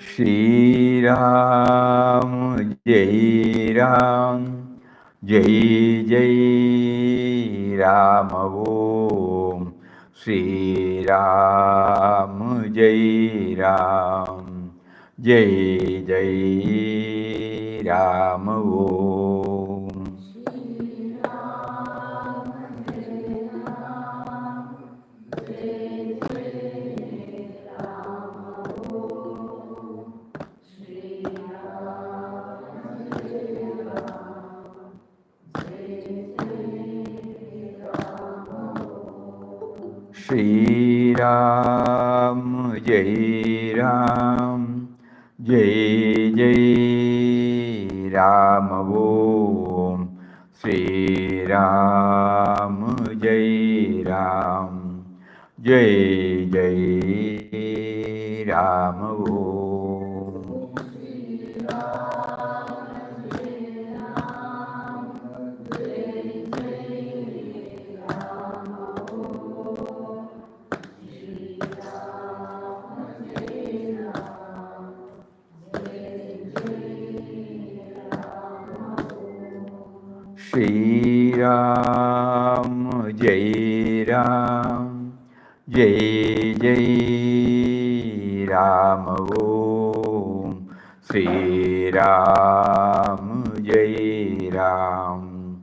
Shri Ram, Jai Ram, Jai Jai Ram Om. Shri Ram, Jai Ram, Jai Jai Ram Om. Shri Ram, Jai Ram, Jai Jai Ram Om. Shri Ram, Jai Ram, Jai Jai Ram Om. Shri Ram, Jai Ram, Jai Jai Ram Om. Shri Ram, Jai Ram, Jai Jai Ram Om. Shri Ram, Jai Ram,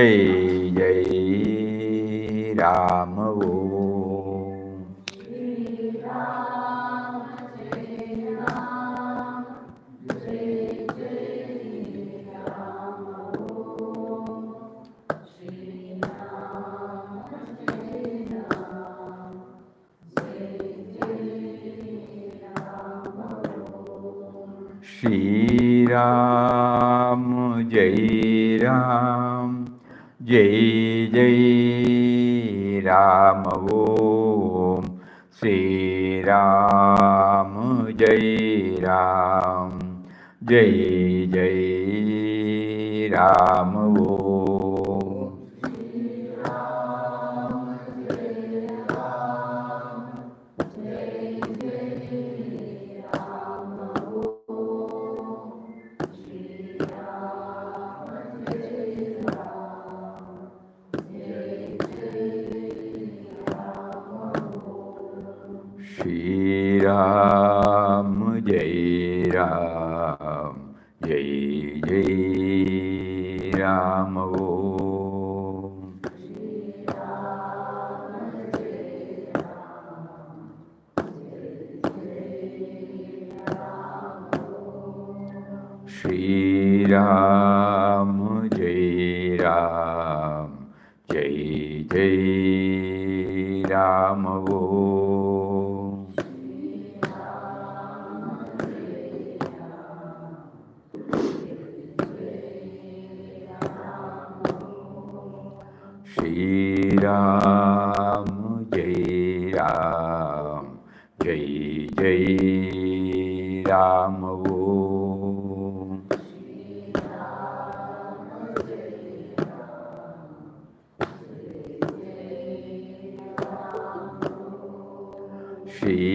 Jai Jai Ram Om. Shri Ram, Jai Ram, Jai Jai Ram Om. Shri Ram, Jai Ram, Jai Jai Ram Om. Shri Ram, Jai Ram, Jai Jai Ram Om. Shri Ram, Jai Ram, Jai Jai Ram Om.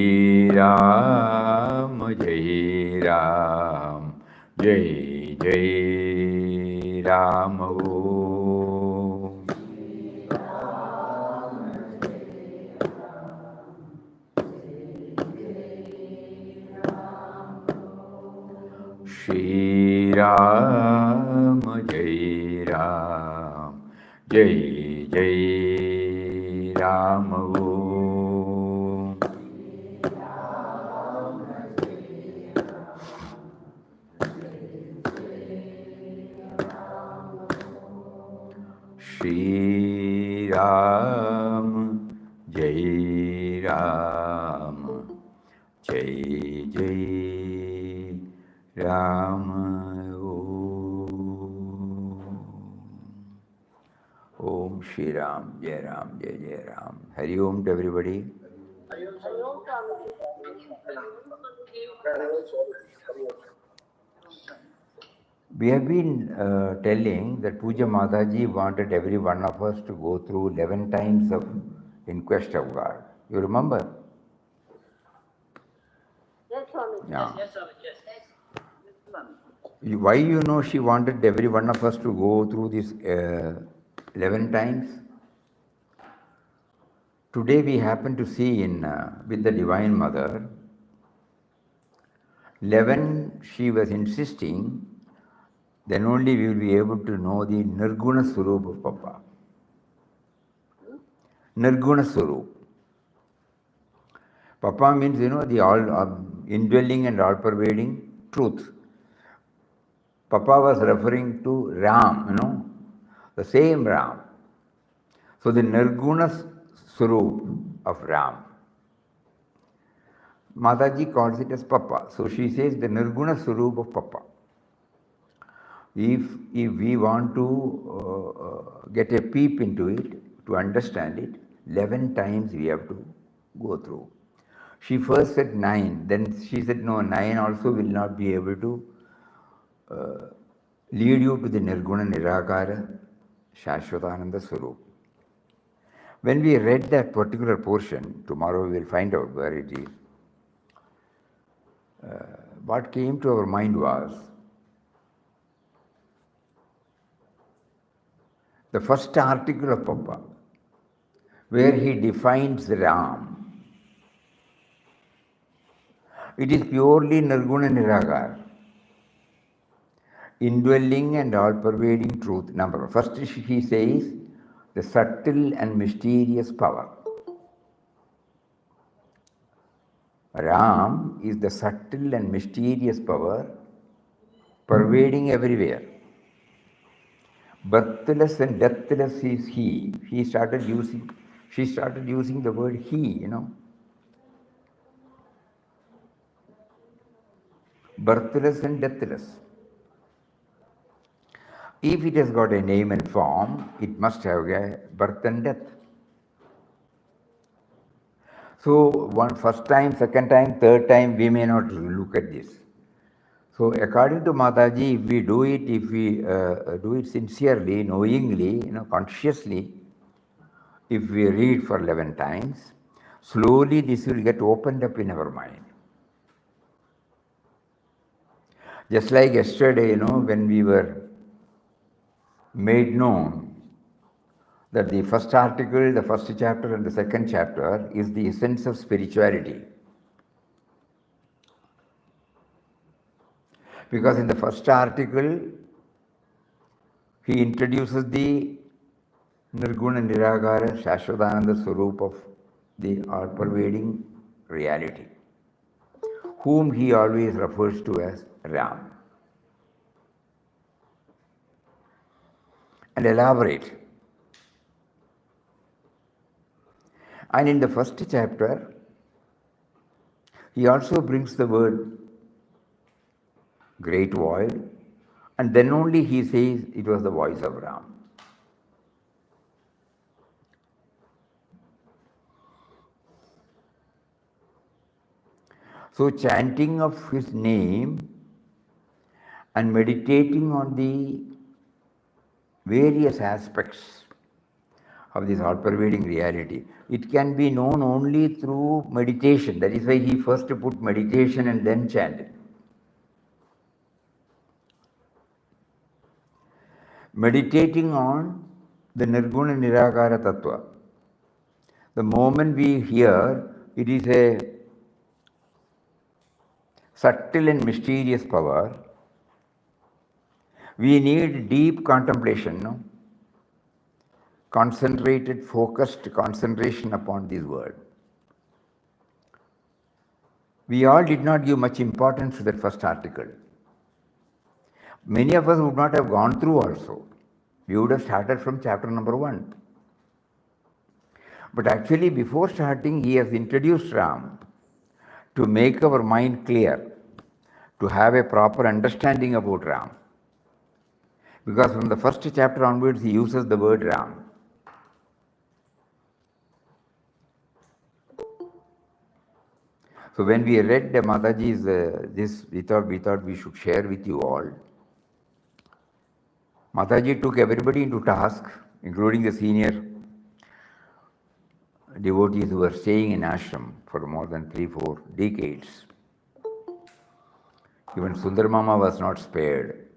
Shri Ram, Jai Ram, Jai Jai Ram Om. Shri Ram, Jai Ram, Jai Jai Ram Om. Shri Ram, Jai Ram, Jai Jai Ram Om. Om Shri Ram, Jai Ram, Jai Jai Ram. Hari Om to everybody. We have been telling that Puja Mataji wanted every one of us to go through 11 times of In Quest of God. You remember? Yes, Swami. Yeah. Yes, Swami. Yes. Why she wanted every one of us to go through this 11 times? Today we happen to see in with the Divine Mother, 11 she was insisting, then only we will be able to know the Nirguna Swarup of Papa. Nirguna Swarup. Papa means, the all indwelling and all-pervading truth. Papa was referring to Ram, the same Ram. So the Nirguna Swarup of Ram. Mataji calls it as Papa. So she says the Nirguna Swarup of Papa. If we want to get a peep into it, to understand it, 11 times we have to go through. She first said 9, then she said no, 9 also will not be able to lead you to the Nirguna Nirakara Shashvatananda Swarup. When we read that particular portion, tomorrow we will find out where it is, what came to our mind was the first article of Papa, where he defines Ram. It is purely Nirguna Nirakara, indwelling and all-pervading truth. Number one. First he says, the subtle and mysterious power. Ram is the subtle and mysterious power pervading everywhere. Birthless and deathless is he. She started using the word he, Birthless and deathless. If it has got a name and form, it must have a birth and death. So first time, second time, third time, we may not look at this. So according to Mataji, if we do it sincerely, knowingly, consciously, if we read for 11 times, slowly this will get opened up in our mind. Just like yesterday, when we were made known that the first article, the first chapter and the second chapter is the essence of spirituality. Because in the first article, he introduces the Nirguna Nirakara Shashvatananda Swarup of the all-pervading reality, whom he always refers to as Ram. And elaborate. And in the first chapter, he also brings the word great void, and then only he says it was the voice of Ram. So chanting of his name and meditating on the various aspects of this all-pervading reality, it can be known only through meditation. That is why he first put meditation and then chanted. Meditating on the Nirguna Nirakara Tattva. The moment we hear, it is a subtle and mysterious power. We need deep contemplation, concentrated, focused concentration upon this word. We all did not give much importance to that first article. Many of us would not have gone through also. We would have started from chapter number 1. But actually, before starting, he has introduced Ram to make our mind clear, to have a proper understanding about Ram. Because from the first chapter onwards, he uses the word Ram. So when we read Mataji's this, we thought we should share with you all. Mataji took everybody into task, including the senior devotees who were staying in ashram for more than 3-4 decades. Even Sundaram Mama was not spared.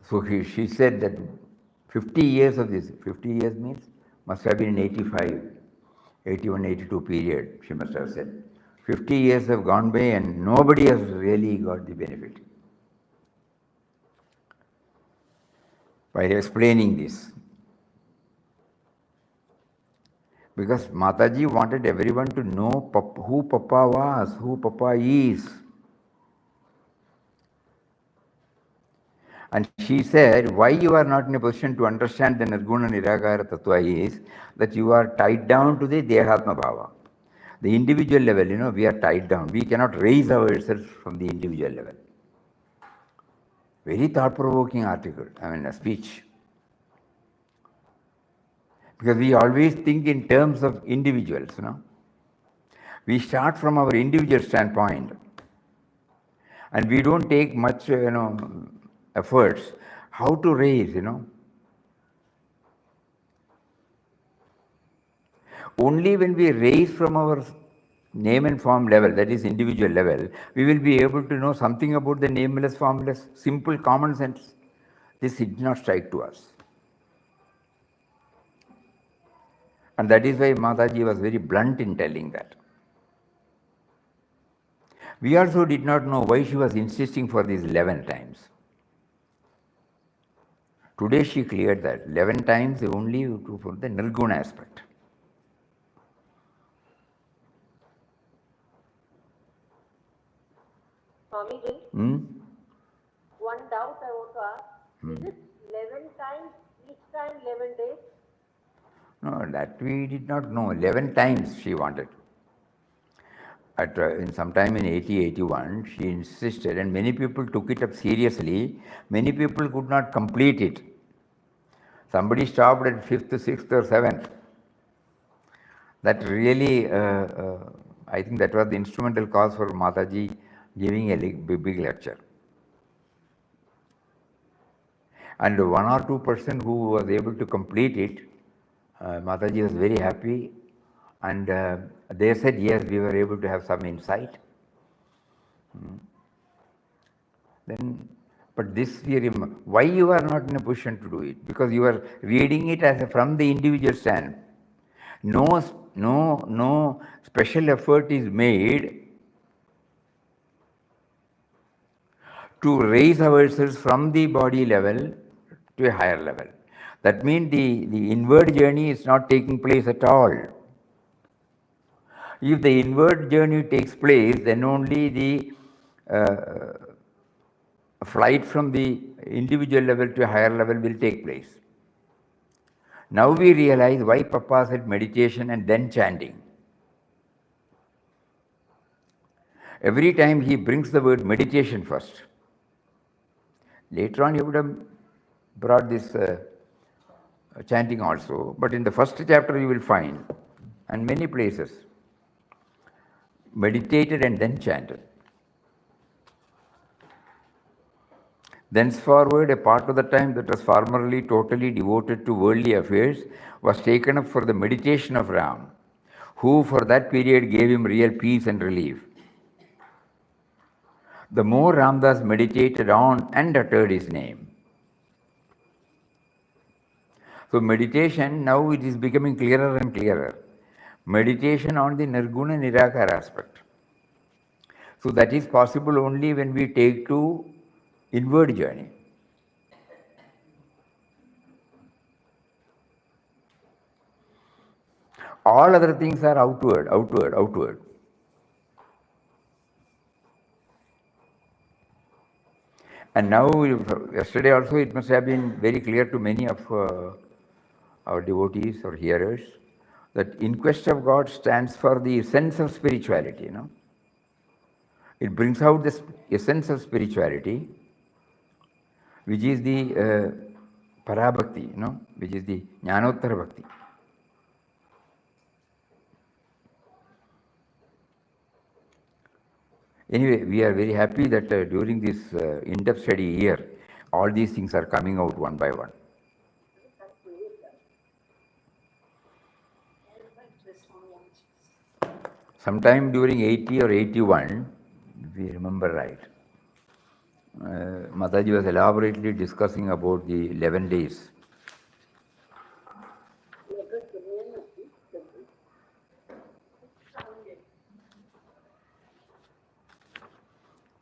So she said that 50 years of this, 50 years means must have been in 85, 81, 82 period, she must have said. 50 years have gone by and nobody has really got the benefit. By explaining this. Because Mataji wanted everyone to know who Papa was, who Papa is. And she said, why you are not in a position to understand the Nirguna Nirakara Tattva is that you are tied down to the dehatma bhava. The individual level, we are tied down. We cannot raise ourselves from the individual level. Very thought-provoking article, a speech. Because we always think in terms of individuals, We start from our individual standpoint. And we don't take much, efforts. How to raise, Only when we raise from our name and form level, that is individual level, we will be able to know something about the nameless, formless, simple common sense. This did not strike to us. And that is why Mataji was very blunt in telling that. We also did not know why she was insisting for these 11 times. Today she cleared that 11 times only for the Nirguna aspect. Swamiji, one doubt I want to ask. Is it 11 times, each time 11 days? No, that we did not know. 11 times she wanted. In sometime in 80-81, she insisted, and many people took it up seriously. Many people could not complete it. Somebody stopped at 5th, 6th, or 7th. That really, I think that was the instrumental cause for Mataji giving a big lecture. And 1 or 2% who was able to complete it, Mataji was very happy. And they said, yes, we were able to have some insight. Then, but this why you are not in a position to do it? Because you are reading it as from the individual stand. No special effort is made to raise ourselves from the body level to a higher level. That means the inward journey is not taking place at all. If the inward journey takes place, then only the flight from the individual level to a higher level will take place. Now we realize why Papa said meditation and then chanting. Every time he brings the word meditation first. Later on he would have brought this chanting also, but in the first chapter you will find, and many places, meditated and then chanted. Thenceforward, a part of the time that was formerly totally devoted to worldly affairs was taken up for the meditation of Ram, who for that period gave him real peace and relief. The more Ramdas meditated on and uttered his name. So meditation, now it is becoming clearer and clearer. Meditation on the Nirguna Nirakara aspect. So that is possible only when we take to inward journey. All other things are outward. And now, yesterday also it must have been very clear to many of our devotees or hearers that in quest of God stands for the essence of spirituality. It brings out the essence of spirituality, which is the Parabhakti, which is the Jnanottara Bhakti. Anyway, we are very happy that during this in-depth study year, all these things are coming out one by one. Sometime during 80 or 81, if we remember right, Mataji was elaborately discussing about the 11 days.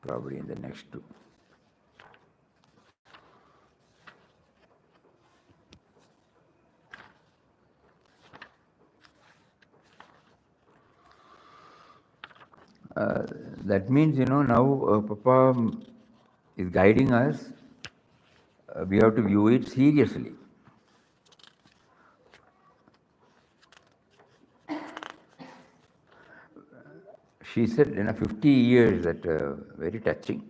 Probably in the next two. That means, now Papa is guiding us. We have to view it seriously. She said, 50 years, that very touching.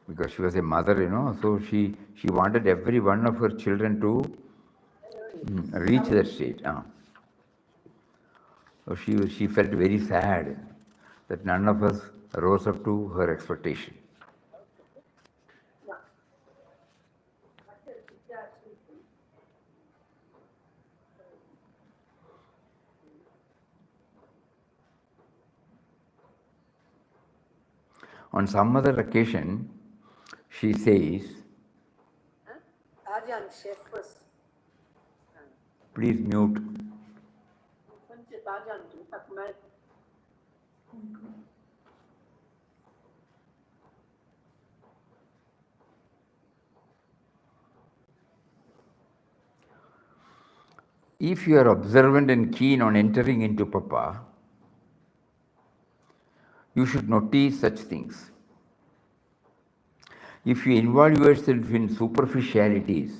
Because she was a mother, so she wanted every one of her children to reach that state. So she felt very sad that none of us rose up to her expectation. On some other occasion, she says, please mute. If you are observant and keen on entering into Papa, you should notice such things. If you involve yourself in superficialities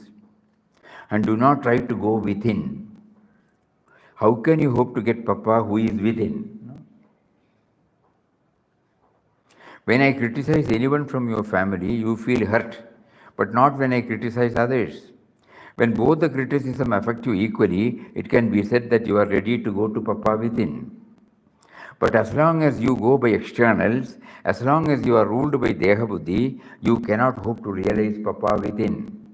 and do not try to go within, how can you hope to get Papa who is within? When I criticize anyone from your family, you feel hurt, but not when I criticize others. When both the criticism affect you equally, it can be said that you are ready to go to Papa within. But as long as you go by externals, as long as you are ruled by deha buddhi, you cannot hope to realize Papa within.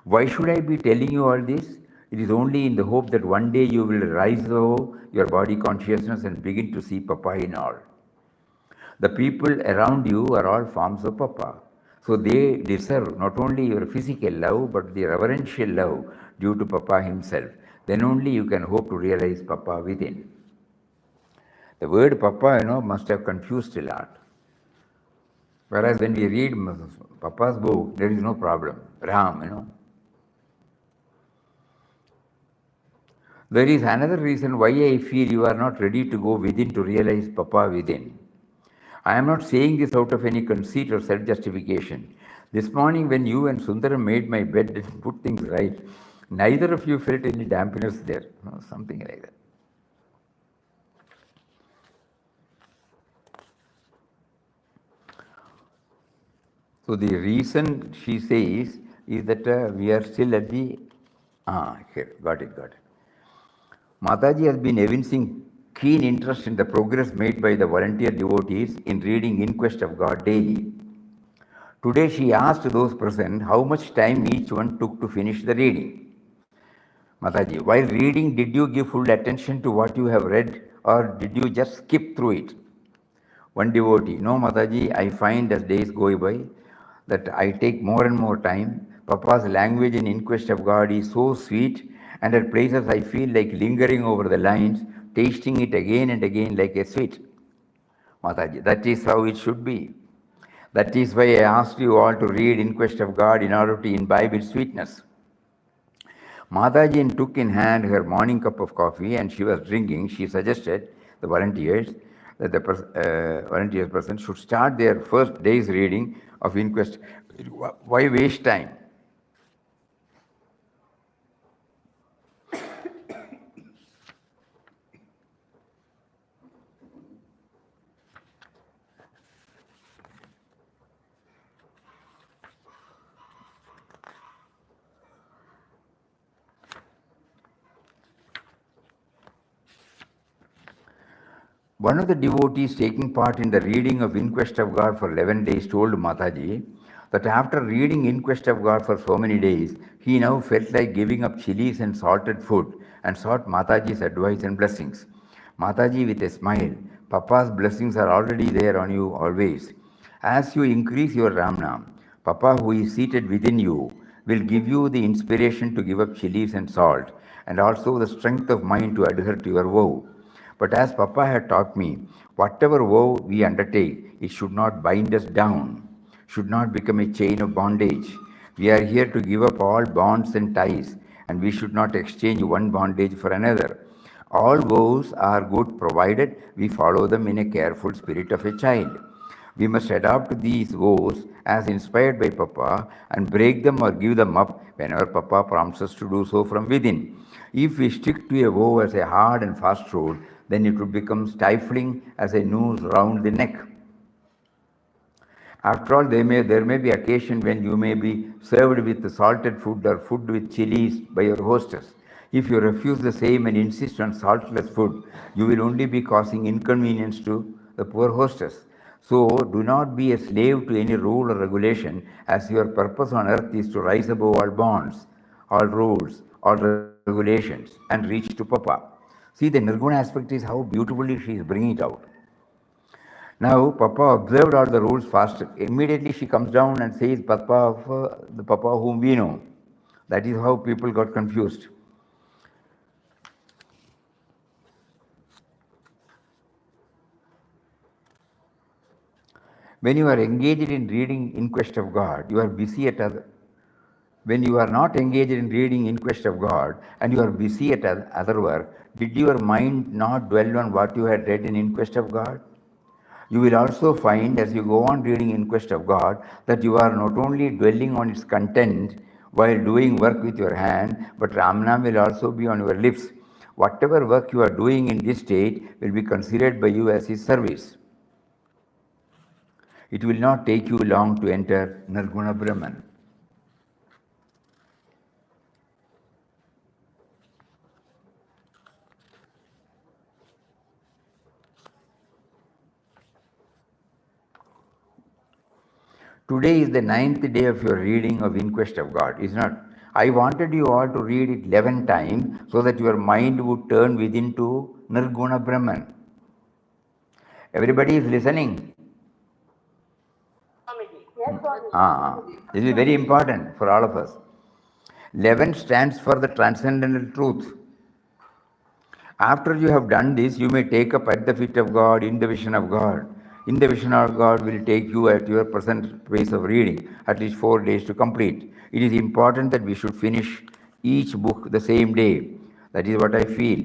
Why should I be telling you all this? It is only in the hope that one day you will rise above your body consciousness and begin to see Papa in all. The people around you are all forms of Papa. So they deserve not only your physical love, but the reverential love due to Papa himself. Then only you can hope to realize Papa within. The word Papa, must have confused a lot. Whereas when we read Papa's book, there is no problem. Ram, There is another reason why I feel you are not ready to go within to realize Papa within. I am not saying this out of any conceit or self-justification. This morning when you and Sundaram made my bed and put things right, neither of you felt any dampness there, something like that. So the reason she says is that we are still at the... here, got it. Mataji has been evincing keen interest in the progress made by the volunteer devotees in reading In Quest of God daily. Today she asked those present how much time each one took to finish the reading. Mataji, while reading, did you give full attention to what you have read or did you just skip through it? One devotee, no Mataji, I find as days go by that I take more and more time. Papa's language in Quest of God is so sweet, and at places I feel like lingering over the lines, tasting it again and again like a sweet. Mataji, that is how it should be. That is why I asked you all to read In Quest of God in order to imbibe its sweetness. Mataji took in hand her morning cup of coffee and she was drinking. She suggested the volunteers that the volunteers present should start their first day's reading of In Quest. Why waste time? One of the devotees taking part in the reading of In Quest of God for 11 days told Mataji that after reading In Quest of God for so many days, he now felt like giving up chilies and salted food and sought Mataji's advice and blessings. Mataji, with a smile, Papa's blessings are already there on you always. As you increase your Ramnam, Papa, who is seated within you, will give you the inspiration to give up chilies and salt, and also the strength of mind to adhere to your vow. But as Papa had taught me, whatever vow we undertake, it should not bind us down, should not become a chain of bondage. We are here to give up all bonds and ties, and we should not exchange one bondage for another. All vows are good provided we follow them in a careful spirit of a child. We must adopt these vows as inspired by Papa and break them or give them up whenever Papa prompts us to do so from within. If we stick to a vow as a hard and fast rule, then it would become stifling as a noose round the neck. After all, there may be occasion when you may be served with salted food or food with chilies by your hostess. If you refuse the same and insist on saltless food, you will only be causing inconvenience to the poor hostess. So do not be a slave to any rule or regulation, as your purpose on earth is to rise above all bonds, all rules, all regulations, and reach to Papa. See, the Nirguna aspect is how beautifully she is bringing it out. Now, Papa observed all the rules fast. Immediately she comes down and says, Papa of the Papa whom we know. That is how people got confused. When you are engaged in reading In Quest of God, you are busy at other. When you are not engaged in reading In Quest of God and you are busy at other work, did your mind not dwell on what you had read in In Quest of God? You will also find as you go on reading In Quest of God that you are not only dwelling on its content while doing work with your hand, but Ramnam will also be on your lips. Whatever work you are doing in this state will be considered by you as his service. It will not take you long to enter Nirguna Brahman. Today is the 9th day of your reading of In Quest of God, is not? I wanted you all to read it 11 times so that your mind would turn within to Nirguna Brahman. Everybody is listening? This is very important for all of us. 11 stands for the transcendental truth. After you have done this, you may take up at the feet of God, in the vision of God. In the vision of God will take you at your present pace of reading, at least 4 days to complete. It is important that we should finish each book the same day. That is what I feel.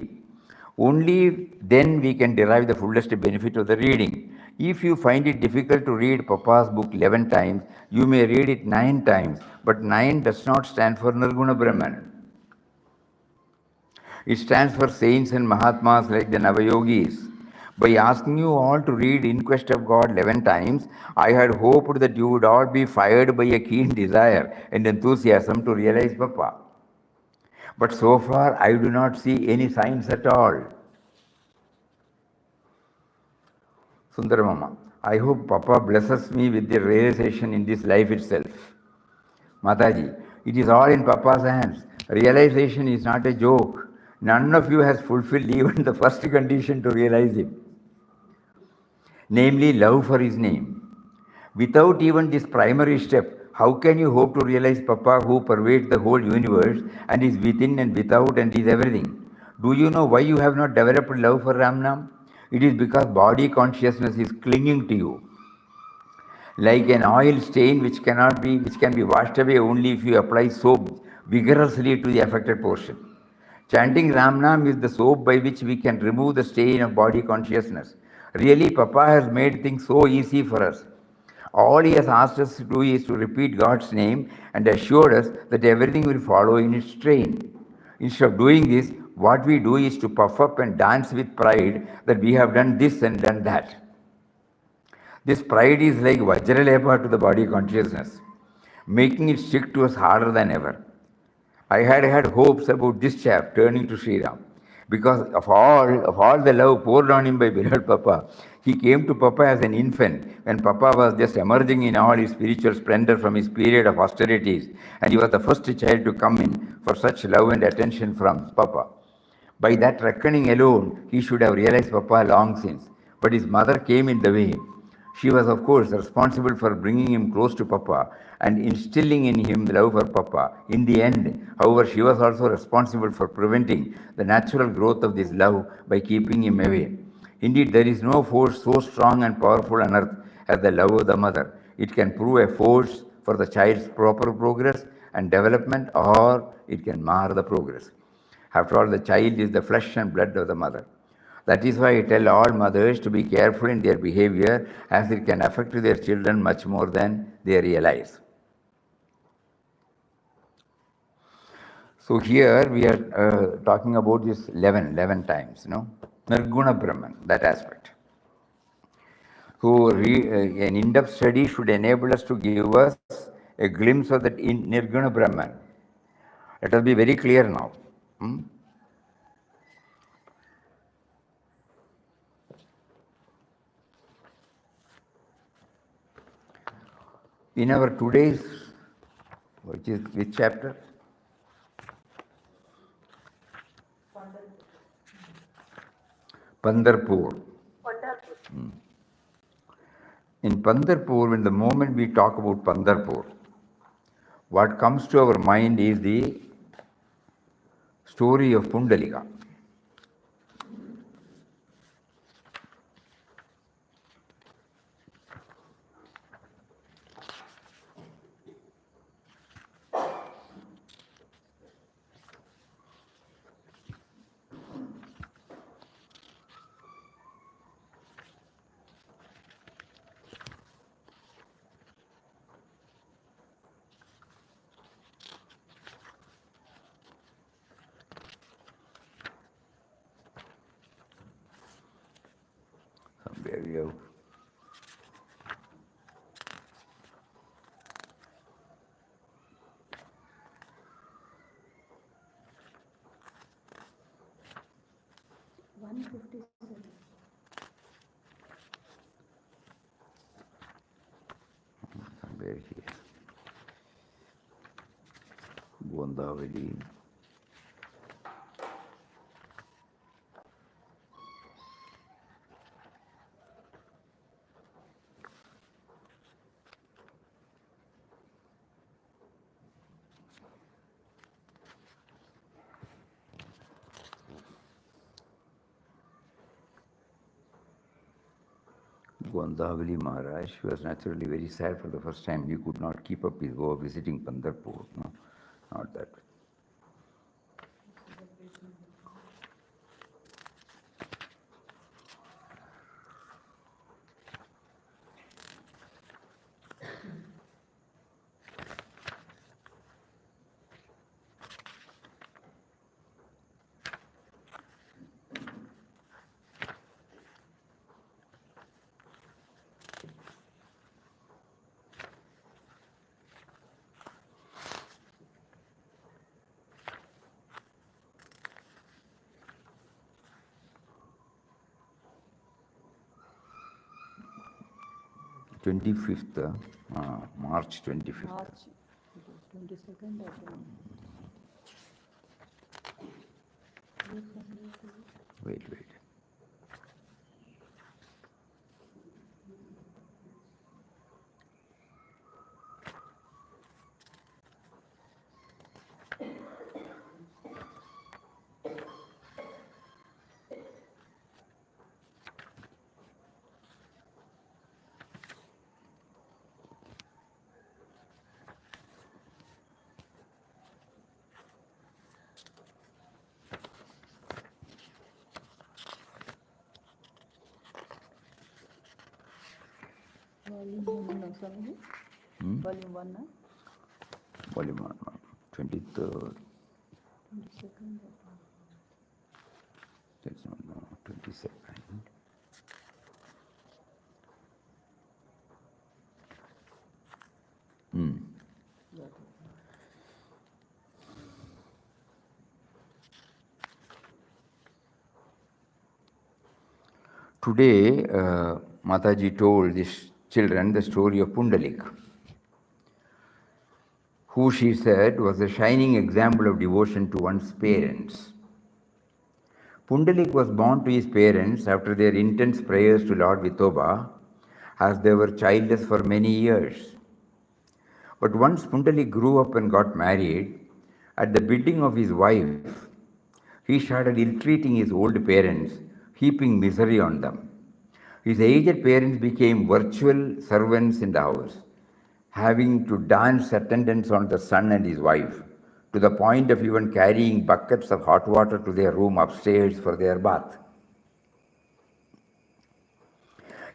Only then we can derive the fullest benefit of the reading. If you find it difficult to read Papa's book 11 times, you may read it 9 times, but 9 does not stand for Nirguna Brahman. It stands for saints and Mahatmas like the Navayogis. By asking you all to read In Quest of God 11 times, I had hoped that you would all be fired by a keen desire and enthusiasm to realize Papa. But so far, I do not see any signs at all. Sundaram Mama, I hope Papa blesses me with the realization in this life itself. Mataji, it is all in Papa's hands. Realization is not a joke. None of you has fulfilled even the first condition to realize Him, namely love for His name. Without even this primary step, how can you hope to realize Papa who pervades the whole universe and is within and without and is everything? Do you know why you have not developed love for Ramnam? It is because body consciousness is clinging to you. Like an oil stain which can be washed away only if you apply soap vigorously to the affected portion. Chanting Ramnam is the soap by which we can remove the stain of body consciousness. Really, Papa has made things so easy for us. All he has asked us to do is to repeat God's name and assured us that everything will follow in its train. Instead of doing this, what we do is to puff up and dance with pride that we have done this and done that. This pride is like Vajralepa to the body consciousness, making it stick to us harder than ever. I had hopes about this chap turning to Sri Ram. Because of all the love poured on him by beloved Papa, he came to Papa as an infant when Papa was just emerging in all his spiritual splendor from his period of austerities, and he was the first child to come in for such love and attention from Papa. By that reckoning alone, he should have realized Papa long since. But his mother came in the way. She was, of course, responsible for bringing him close to Papa and instilling in him love for Papa. In the end, however, she was also responsible for preventing the natural growth of this love by keeping him away. Indeed, there is no force so strong and powerful on earth as the love of the mother. It can prove a force for the child's proper progress and development, or it can mar the progress. After all, the child is the flesh and blood of the mother. That is why I tell all mothers to be careful in their behavior, as it can affect their children much more than they realize. So here we are talking about this 11 times, Nirguna Brahman, that aspect. So an in-depth study should enable us to give us a glimpse of that in Nirguna Brahman. Let us be very clear now. In our today's, which chapter? Pandharpur. In Pandharpur, when the moment we talk about Pandharpur, what comes to our mind is the story of Pundalika. Somewhere we have. Somewhere here. Gondavali. Gondavali Maharaj was naturally very sad for the first time. He could not keep up his go of visiting Pandharpur. No, not that. March 25th. March 22nd, I think. Wait. Volume 1, no, Swamiji? Volume 1, no? Volume 1, 23rd. 22nd. That's not, no, 22nd. Today, Mataji told these children the story of Pundalik, who she said was a shining example of devotion to one's parents. Pundalik was born to his parents after their intense prayers to Lord Vithoba, as they were childless for many years. But once Pundalik grew up and got married, at the bidding of his wife, he started ill-treating his old parents, heaping misery on them. His aged parents became virtual servants in the house, having to dance attendance on the son and his wife, to the point of even carrying buckets of hot water to their room upstairs for their bath.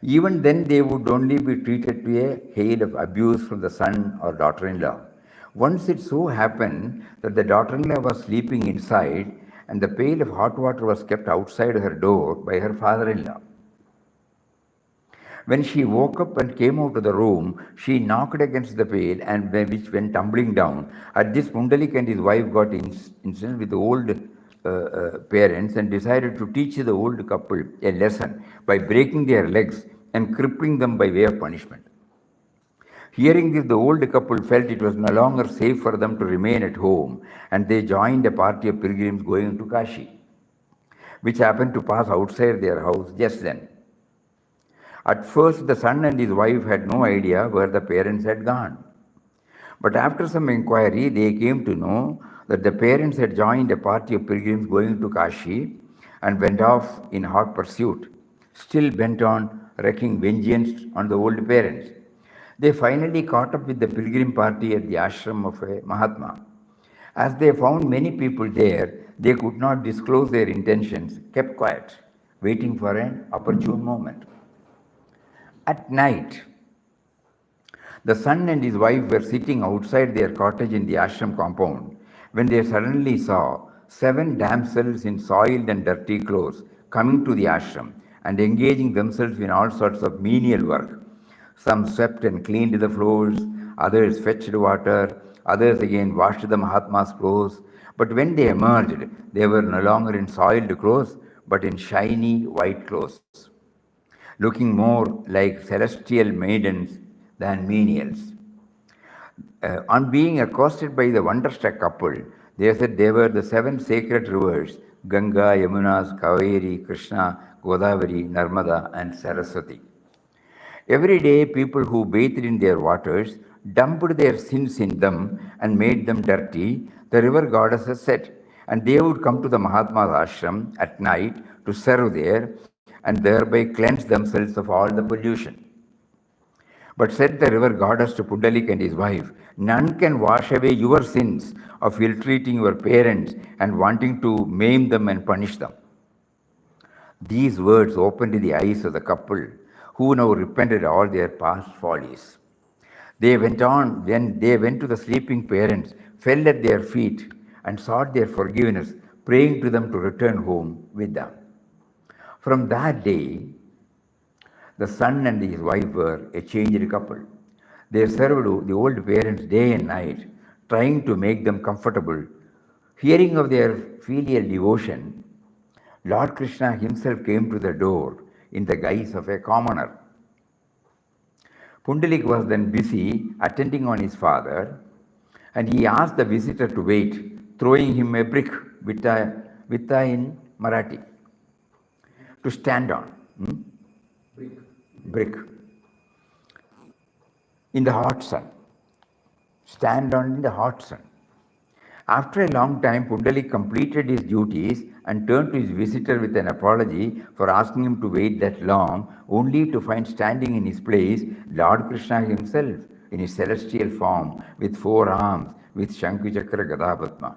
Even then, they would only be treated to a hail of abuse from the son or daughter-in-law. Once it so happened that the daughter-in-law was sleeping inside and the pail of hot water was kept outside her door by her father-in-law. When she woke up and came out of the room, she knocked against the pail and which went tumbling down. At this, Pundalik and his wife got incensed with the old parents and decided to teach the old couple a lesson by breaking their legs and crippling them by way of punishment. Hearing this, the old couple felt it was no longer safe for them to remain at home, and they joined a party of pilgrims going to Kashi, which happened to pass outside their house just then. At first, the son and his wife had no idea where the parents had gone. But after some inquiry, they came to know that the parents had joined a party of pilgrims going to Kashi and went off in hot pursuit, still bent on wreaking vengeance on the old parents. They finally caught up with the pilgrim party at the ashram of a Mahatma. As they found many people there, they could not disclose their intentions, kept quiet, waiting for an opportune moment. At night, the son and his wife were sitting outside their cottage in the ashram compound when they suddenly saw 7 damsels in soiled and dirty clothes coming to the ashram and engaging themselves in all sorts of menial work. Some swept and cleaned the floors, others fetched water, others again washed the Mahatma's clothes. But when they emerged, they were no longer in soiled clothes, but in shiny white clothes, looking more like celestial maidens than menials. On being accosted by the wonderstruck couple, they said they were the 7 sacred rivers, Ganga, Yamuna, Kaveri, Krishna, Godavari, Narmada, and Saraswati. Every day, people who bathed in their waters dumped their sins in them and made them dirty, the river goddesses said, and they would come to the Mahatma's ashram at night to serve there and thereby cleanse themselves of all the pollution. But said the river goddess to Pundalik and his wife, none can wash away your sins of ill-treating your parents and wanting to maim them and punish them. These words opened the eyes of the couple, who now repented all their past follies. They went on, when they went to the sleeping parents, fell at their feet and sought their forgiveness, praying to them to return home with them. From that day, the son and his wife were a changed couple. They served the old parents day and night, trying to make them comfortable. Hearing of their filial devotion, Lord Krishna himself came to the door in the guise of a commoner. Pundalik was then busy attending on his father, and he asked the visitor to wait, throwing him a brick, vitta in Marathi, to stand on. Brick. In the hot sun. Stand on in the hot sun. After a long time, Pundalik completed his duties and turned to his visitor with an apology for asking him to wait that long, only to find standing in his place Lord Krishna himself in his celestial form with 4 arms, with Shankhu Chakra Gadapatma.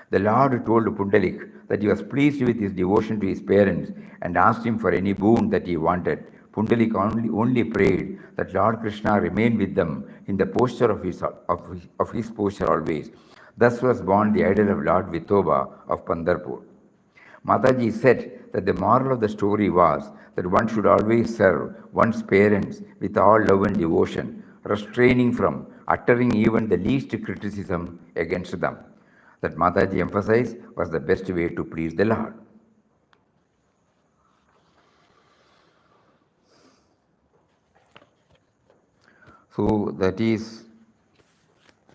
The Lord told Pundalik that he was pleased with his devotion to his parents and asked him for any boon that he wanted. Pundalik only prayed that Lord Krishna remain with them in the posture of his posture always. Thus was born the idol of Lord Vithoba of Pandharpur. Mataji said that the moral of the story was that one should always serve one's parents with all love and devotion, restraining from uttering even the least criticism against them. That Mataji emphasized was the best way to please the Lord. So that is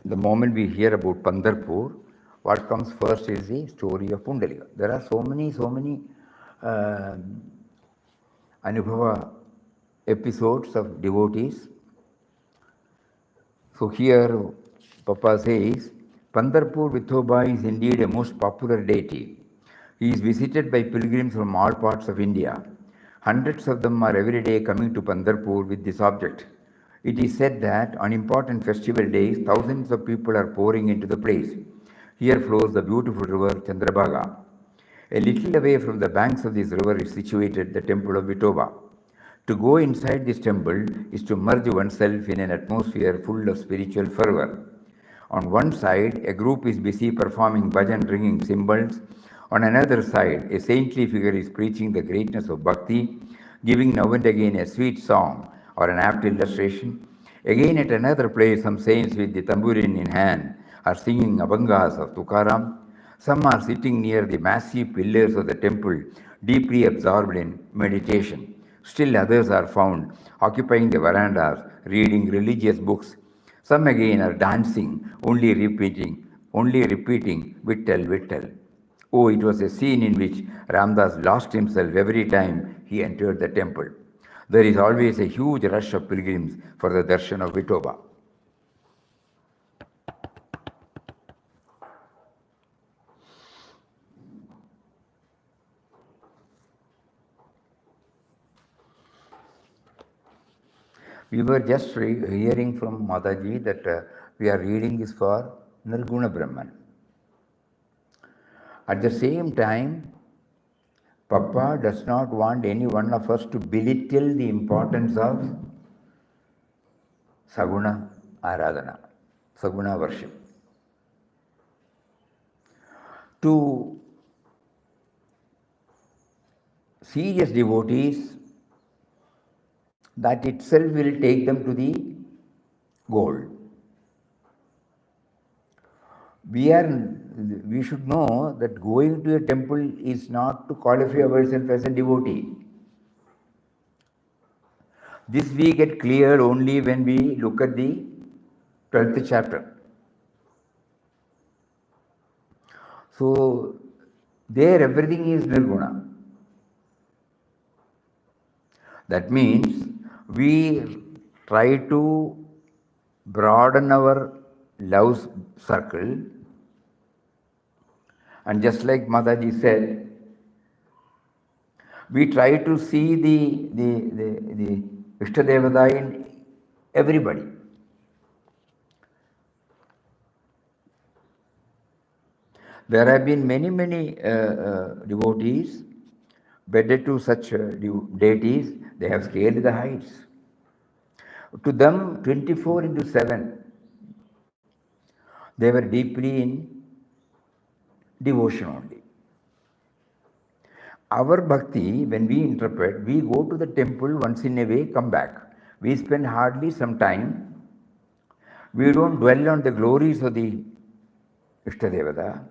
the moment we hear about Pandharpur, what comes first is the story of Pundalika. There are so many Anubhava episodes of devotees. So here Papa says, Pandharpur Vithoba is indeed a most popular deity. He is visited by pilgrims from all parts of India. Hundreds of them are every day coming to Pandharpur with this object. It is said that on important festival days, thousands of people are pouring into the place. Here flows the beautiful river Chandrabhaga. A little away from the banks of this river is situated the temple of Vithoba. To go inside this temple is to merge oneself in an atmosphere full of spiritual fervor. On one side, a group is busy performing bhajan, ringing cymbals. On another side, a saintly figure is preaching the greatness of bhakti, giving now and again a sweet song or an apt illustration. Again, at another place, some saints with the tambourine in hand are singing abhangas of Tukaram. Some are sitting near the massive pillars of the temple, deeply absorbed in meditation. Still others are found occupying the verandas, reading religious books. Some again are dancing, only repeating, Vittal, Vittal. Oh, it was a scene in which Ramdas lost himself every time he entered the temple. There is always a huge rush of pilgrims for the darshan of Vithoba. We were just hearing from Mataji that we are reading this for Nirguna Brahman. At the same time, Papa does not want any one of us to belittle the importance of Saguna Aradhana, Saguna worship. To serious devotees, that itself will take them to the goal. We should know that going to a temple is not to qualify ourselves as a devotee. This we get clear only when we look at the 12th chapter. So, there everything is Nirguna. That means we try to broaden our love circle, and just like Mataji said, we try to see the Ishtadevata in everybody. There have been many devotees wedded to such deities. They have scaled the heights. To them, 24/7, they were deeply in devotion only. Our bhakti, when we interpret, we go to the temple once in a way, come back. We spend hardly some time. We don't dwell on the glories of the Ishtadevata,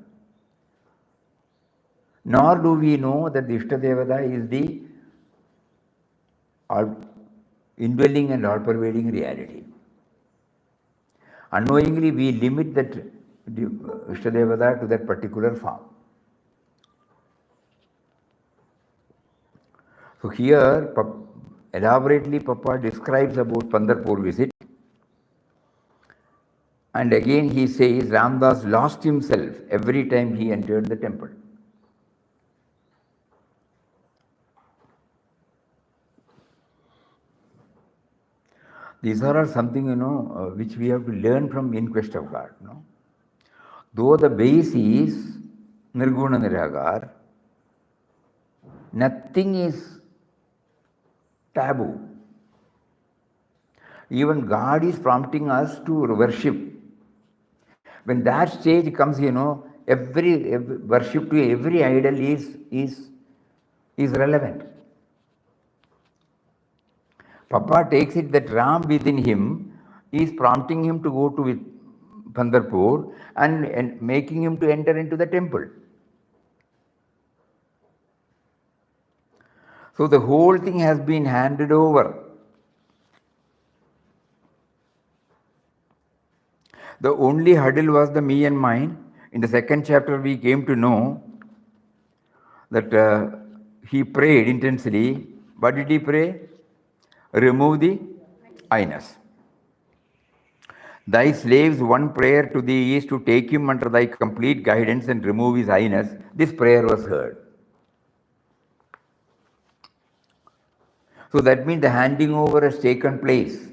nor do we know that the Ishtadevata is the indwelling and all-pervading reality. Unknowingly, we limit that Ishtadevata to that particular form. So here, elaborately, Papa describes about Pandharpur visit. And again he says Ramdas lost himself every time he entered the temple. These are all something, which we have to learn from In Quest of God. Though the base is Nirguna Niragar, nothing is taboo. Even God is prompting us to worship. When that stage comes, every worship to every idol is relevant. Papa takes it that Ram within him is prompting him to go to Pandharpur and making him to enter into the temple. So the whole thing has been handed over. The only hurdle was the me and mine. In the second chapter, we came to know that he prayed intensely. What did he pray? Remove the I-ness. Thy slave's one prayer to thee is to take him under thy complete guidance and remove his I-ness. This prayer was heard. So that means the handing over has taken place.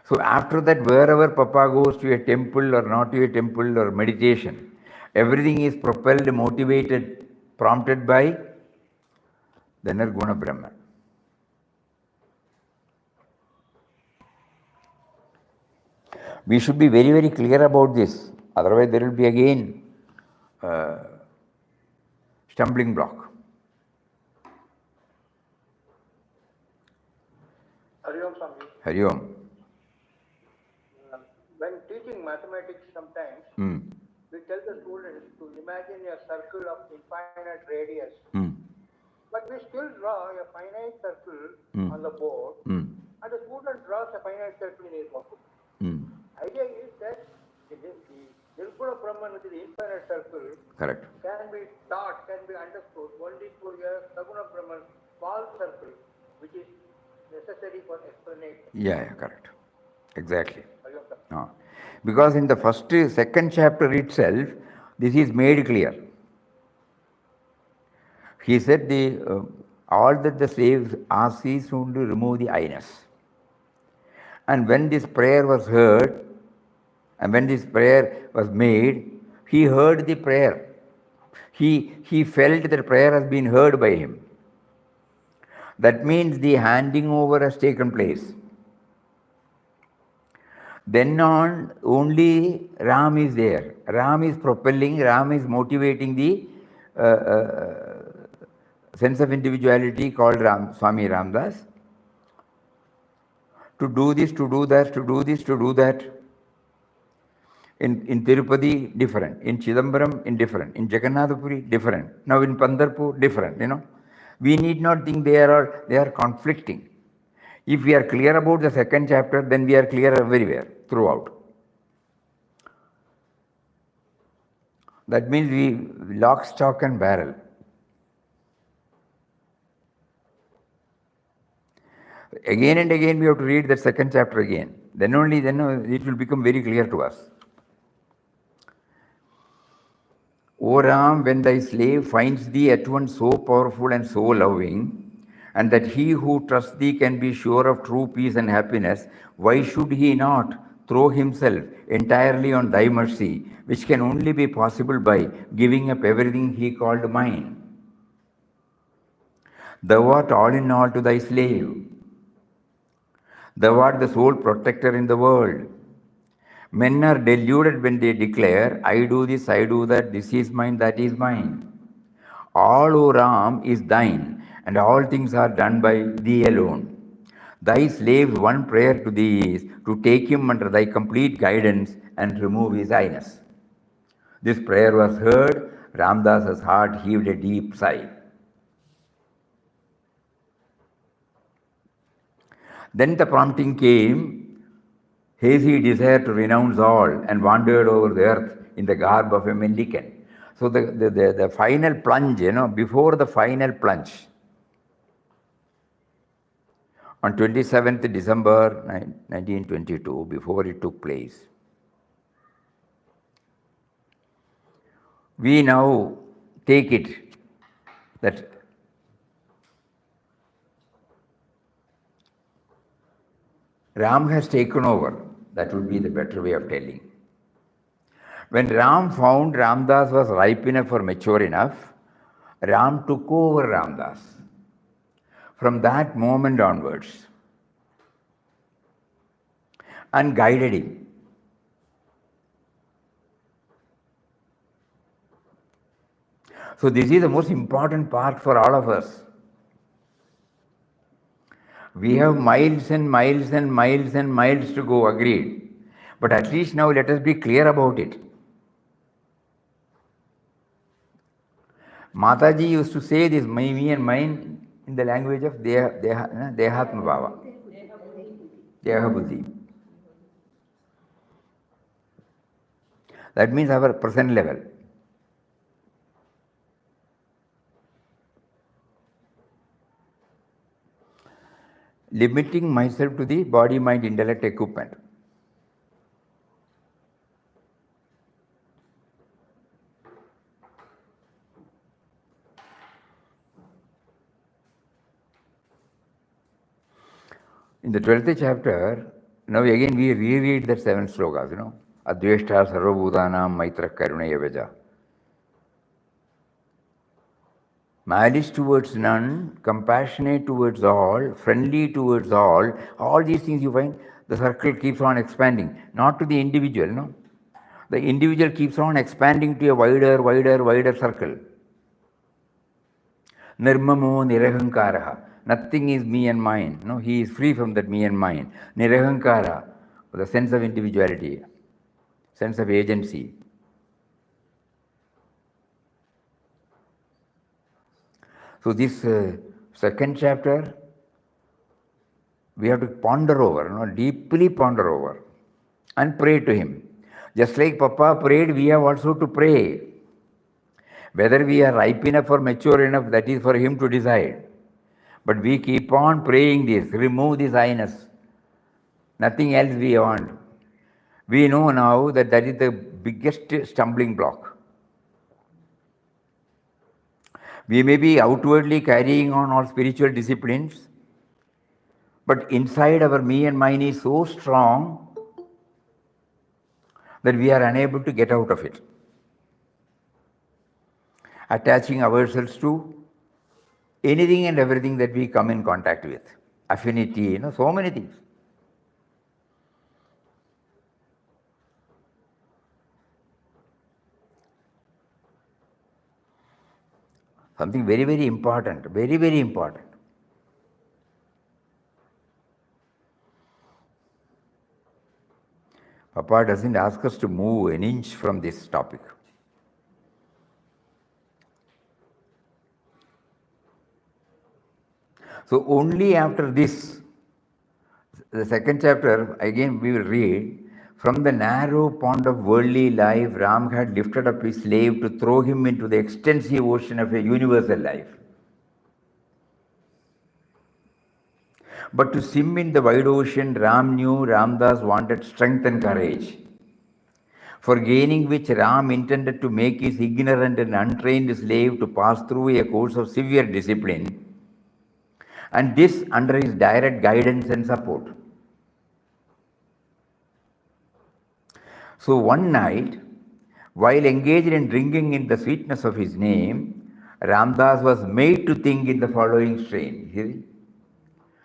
So after that, wherever Papa goes to a temple or not to a temple or meditation, everything is propelled, motivated, prompted by the Nirguna Brahman. We should be very, very clear about this. Otherwise, there will be again stumbling block. Hari Om Swami. Hari Om. When teaching mathematics sometimes, we tell the students to imagine a circle of infinite radius. But we still draw a finite circle on the board, and the student draws a finite circle in his notebook. Idea is that the Nirguna Brahman, which is the infinite circle, Correct. can be taught, can be understood only through a Saguna Brahman small circle, which is necessary for explanation. Yeah, correct. Exactly. Hari Om Swami. Because in the second chapter itself, this is made clear. He said all that the slaves asked is to remove the I-ness. And when this prayer was heard, and when this prayer was made, he heard the prayer. He felt that prayer has been heard by him. That means the handing over has taken place. Then on, only Ram is there. Ram is propelling, Ram is motivating the sense of individuality called Swami Ramdas to do this, to do that, to do this, to do that. In Tirupati, different. In Chidambaram, indifferent. In Jagannathapuri, different. Now in Pandharpur, different. We need not think they are conflicting. If we are clear about the second chapter, then we are clear everywhere, throughout. That means we lock, stock and barrel. Again and again we have to read that second chapter again. Then only it will become very clear to us. O Ram, when thy slave finds thee at once so powerful and so loving, and that he who trusts thee can be sure of true peace and happiness, why should he not throw himself entirely on thy mercy, which can only be possible by giving up everything he called mine? Thou art all in all to thy slave. Thou art the sole protector in the world. Men are deluded when they declare, I do this, I do that, this is mine, that is mine. All, O Ram, is thine, and all things are done by thee alone. Thy slave's one prayer to thee is to take him under thy complete guidance and remove his I-ness. This prayer was heard. Ramdas's heart heaved a deep sigh. Then the prompting came. Hazy desire to renounce all and wandered over the earth in the garb of a mendicant. So the final plunge, before the final plunge, on 27th December 1922, before it took place, we now take it that Ram has taken over. That would be the better way of telling. When Ram found Ramdas was ripe enough or mature enough, Ram took over Ramdas. From that moment onwards, and guided him. So this is the most important part for all of us. We have miles and miles and miles and miles to go, agreed. But at least now let us be clear about it. Mataji used to say this, me and mine, in the language of dehatma bhava. Deha buddhi. That means our present level. Limiting myself to the body, mind, intellect equipment. In the 12th chapter, now again we reread the 7 slokas, Adveshta sarvabhutanam maitra karunaya vaja. Malice towards none, compassionate towards all, friendly towards all these things you find, the circle keeps on expanding, not to the individual, no? The individual keeps on expanding to a wider circle. Nirmamo nirahankaraha. Nothing is me and mine. No, he is free from that me and mine. Nirahankara, the sense of individuality, sense of agency. So this second chapter, we have to ponder over, deeply ponder over, and pray to him. Just like Papa prayed, we have also to pray. Whether we are ripe enough or mature enough, that is for him to decide. But we keep on praying this, remove this I-ness. Nothing else we want. We know now that that is the biggest stumbling block. We may be outwardly carrying on all spiritual disciplines, but inside our me and mine is so strong that we are unable to get out of it. Attaching ourselves to anything and everything that we come in contact with. Affinity, so many things. Something very, very important, very, very important. Papa doesn't ask us to move an inch from this topic. So only after this, the second chapter, again we will read, from the narrow pond of worldly life, Ram had lifted up his slave to throw him into the extensive ocean of a universal life. But to swim in the wide ocean, Ram knew Ramdas wanted strength and courage, for gaining which Ram intended to make his ignorant and untrained slave to pass through a course of severe discipline, and this under his direct guidance and support. So one night, while engaged in drinking in the sweetness of his name, Ramdas was made to think in the following strain.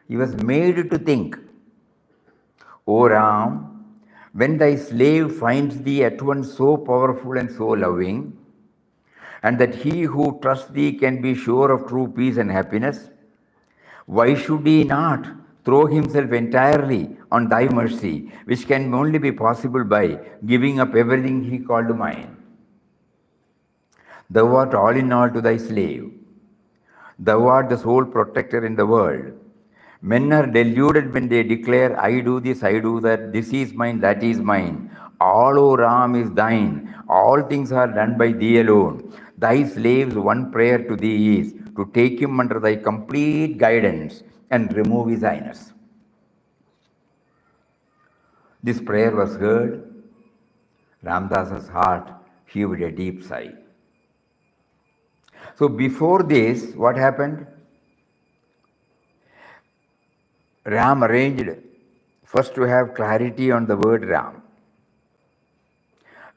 He was made to think, O Ram, when thy slave finds thee at once so powerful and so loving, and that he who trusts thee can be sure of true peace and happiness, why should he not throw himself entirely on thy mercy, which can only be possible by giving up everything he called mine? Thou art all in all to thy slave. Thou art the sole protector in the world. Men are deluded when they declare, I do this, I do that, this is mine, that is mine. All, O Ram, is thine. All things are done by thee alone. Thy slave's one prayer to thee is to take him under thy complete guidance and remove his I-ness. This prayer was heard. Ramdas's heart heaved a deep sigh. So before this, what happened? Ram arranged first to have clarity on the word Ram.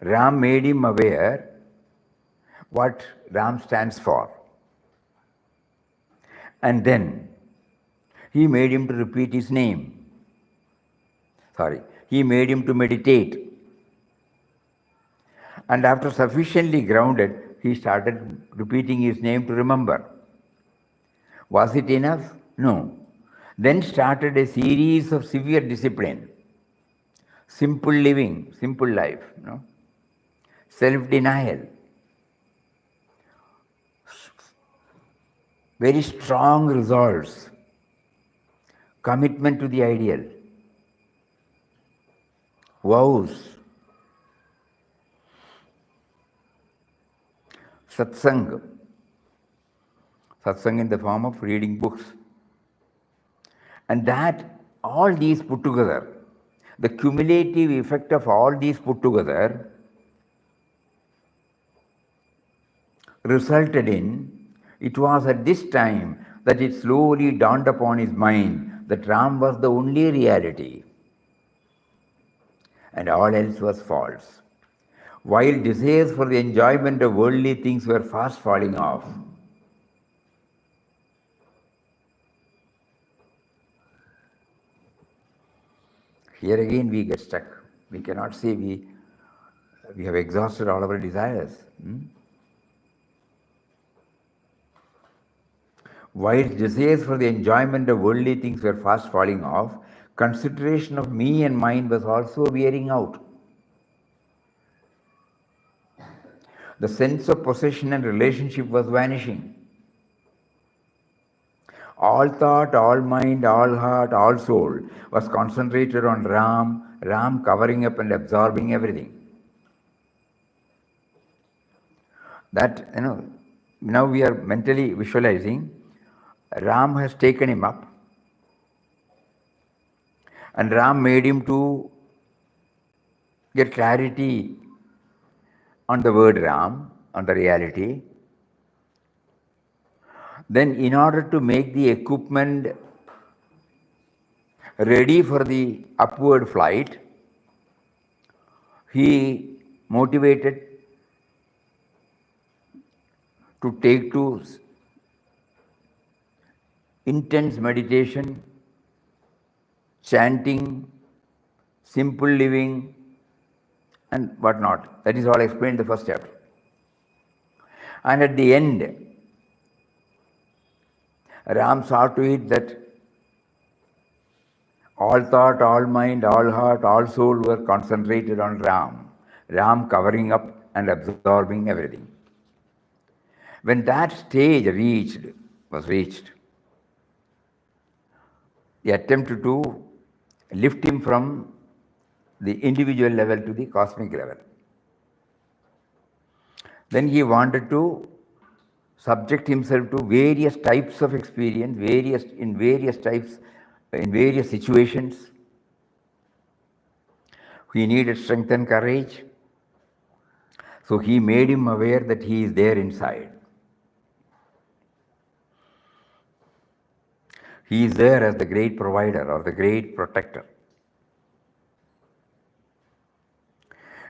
Ram made him aware what Ram stands for. And then he made him to repeat his name. He made him to meditate. And after sufficiently grounded, he started repeating his name to remember. Was it enough? No. Then started a series of severe discipline, simple living, simple life, self-denial, very strong resolves, commitment to the ideal, vows. Satsang. Satsang in the form of reading books. And that, all these put together, the cumulative effect of all these put together resulted in, it was at this time that it slowly dawned upon his mind that Ram was the only reality and all else was false. While desires for the enjoyment of worldly things were fast falling off, here again we get stuck. We cannot say we have exhausted all our desires. While desires for the enjoyment of worldly things were fast falling off, consideration of me and mine was also wearing out. The sense of possession and relationship was vanishing. All thought, all mind, all heart, all soul was concentrated on Ram, Ram covering up and absorbing everything. That, now we are mentally visualizing, Ram has taken him up and Ram made him to get clarity on the word Ram, on the reality. Then in order to make the equipment ready for the upward flight, he motivated to take to intense meditation, chanting, simple living, and whatnot. That is all explained in the first chapter. And at the end, Ram saw to it that all thought, all mind, all heart, all soul were concentrated on Ram, Ram covering up and absorbing everything. When that stage was reached, he attempted to lift him from the individual level to the cosmic level. Then he wanted to subject himself to various types of experience, in various situations. He needed strength and courage. So he made him aware that he is there inside. He is there as the great provider or the great protector.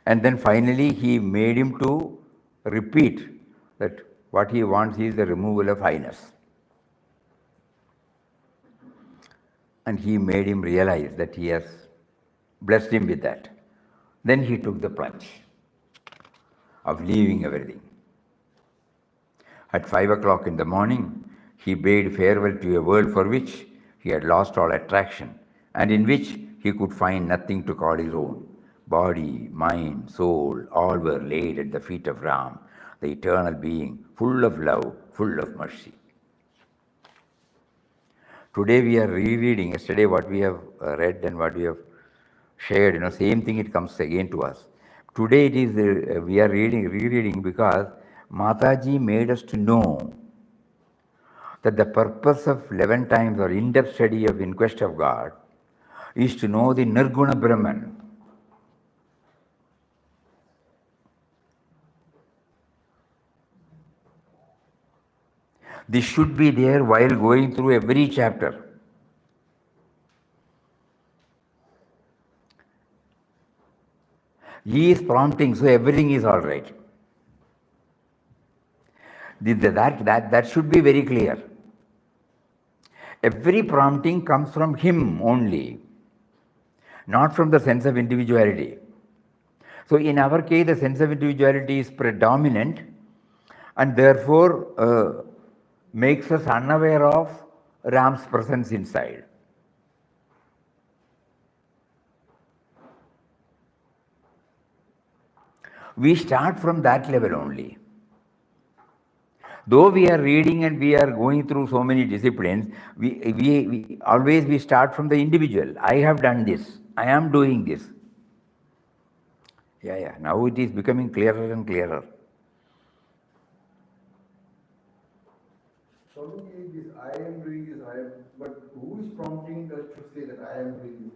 And then finally he made him to repeat that what he wants is the removal of I-ness. And he made him realize that he has blessed him with that. Then he took the plunge of leaving everything. At 5 o'clock in the morning, he bade farewell to a world for which he had lost all attraction and in which he could find nothing to call his own. Body, mind, soul, all were laid at the feet of Ram, the eternal being, full of love, full of mercy. Today we are rereading, yesterday what we have read and what we have shared, same thing, it comes again to us. Today it is, we are rereading because Mataji made us to know that the purpose of 11 times or in-depth study of In Quest of God is to know the Nirguna Brahman. This should be there while going through every chapter. He is prompting, so everything is all right. That should be very clear. Every prompting comes from him only, not from the sense of individuality. So in our case, the sense of individuality is predominant and therefore makes us unaware of Ram's presence inside. We start from that level only. Though we are reading and we are going through so many disciplines, we always start from the individual. I have done this. I am doing this. Now it is becoming clearer and clearer. Swamiji, this I am doing this, but who is prompting us to say that I am doing this?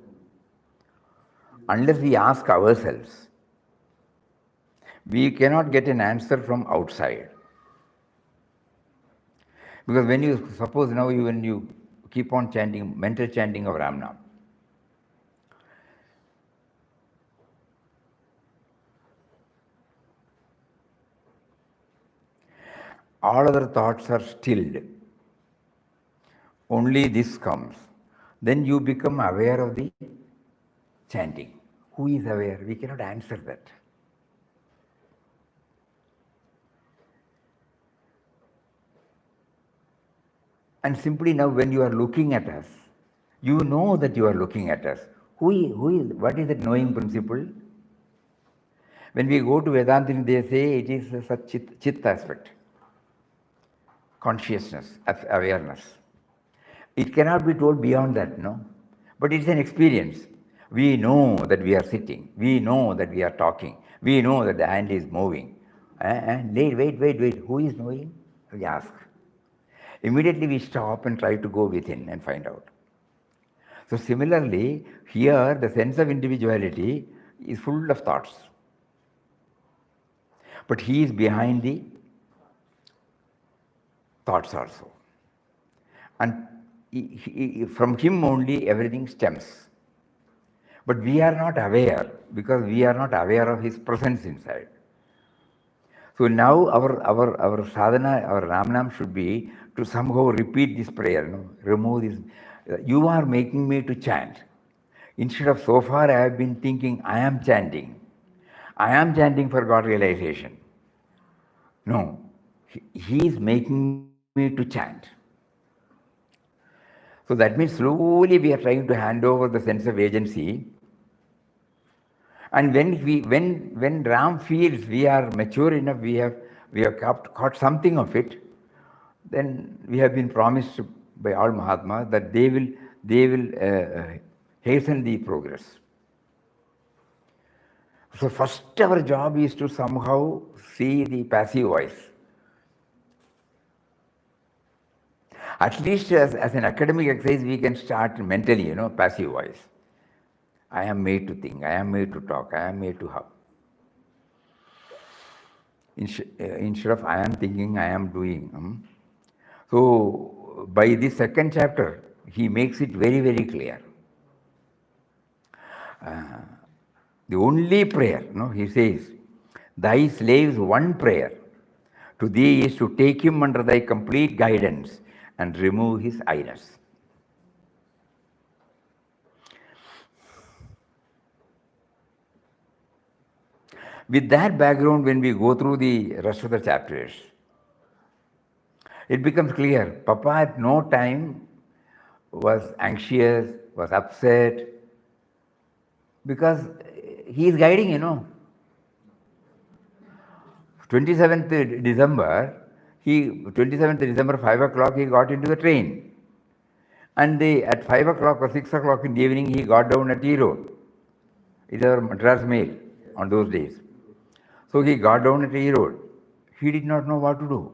Unless we ask ourselves, we cannot get an answer from outside. Because when you, suppose now when you keep on chanting, mental chanting of Ramnam, all other thoughts are stilled. Only this comes. Then you become aware of the chanting. Who is aware? We cannot answer that. And simply now when you are looking at us, you know that you are looking at us. What is that knowing principle? When we go to Vedanta, they say it is such chit aspect, consciousness, awareness. It cannot be told beyond that, no? But it's an experience. We know that we are sitting. We know that we are talking. We know that the hand is moving. And wait, who is knowing? We ask. Immediately we stop and try to go within and find out. So similarly, here the sense of individuality is full of thoughts. But he is behind the thoughts also. And from him only everything stems. But we are not aware because we are not aware of his presence inside. So now our sadhana, our Ramnam should be to somehow repeat this prayer, remove this. You are making me to chant. Instead of so far I have been thinking I am chanting. I am chanting for God realization. No, he is making me to chant. So that means slowly we are trying to hand over the sense of agency. And when Ram feels we are mature enough, we have caught something of it, then we have been promised by all Mahatmas that they will hasten the progress. So first our job is to somehow see the passive voice. At least as an academic exercise, we can start mentally, passive voice. I am made to think, I am made to talk, I am made to have. Instead of I am thinking, I am doing. So by this second chapter, he makes it very, very clear. The only prayer, he says, thy slave's one prayer to thee is to take him under thy complete guidance and remove his I-ness. With that background, when we go through the rest of the chapters, it becomes clear. Papa at no time was anxious, was upset, because he is guiding, 27th December, 5 o'clock, he got into the train. And at 5 o'clock or 6 o'clock in the evening, he got down at E Road. It was Madras Mail on those days. So he got down at E Road. He did not know what to do.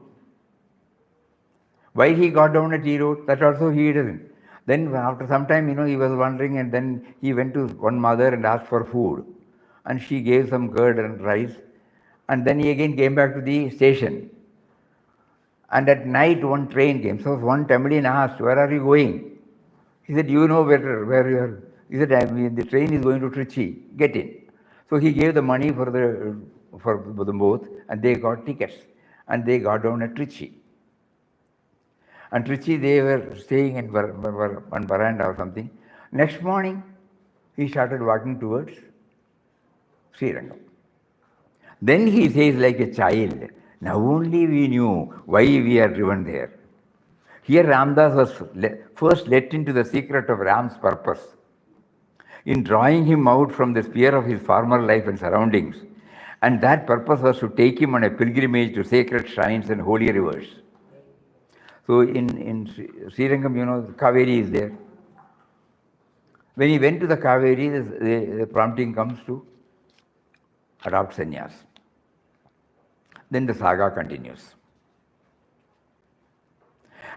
Why he got down at E Road, that also he doesn't. Then after some time, he was wondering, and then he went to one mother and asked for food. And she gave some curd and rice. And then he again came back to the station. And at night one train came. So one Tamilian asked, where are you going? He said, you know better where you are. He said, the train is going to Trichy. Get in. So he gave the money for them both, and they got tickets. And they got down at Trichy. And Trichy, they were staying in on veranda or something. Next morning, he started walking towards Srirangam. Then he says like a child, now only we knew why we are driven there. Here Ramdas was first let into the secret of Ram's purpose in drawing him out from the sphere of his former life and surroundings. And that purpose was to take him on a pilgrimage to sacred shrines and holy rivers. So in Srirangam, Kaveri is there. When he went to the Kaveri, the prompting comes to adopt sannyas. Then the saga continues.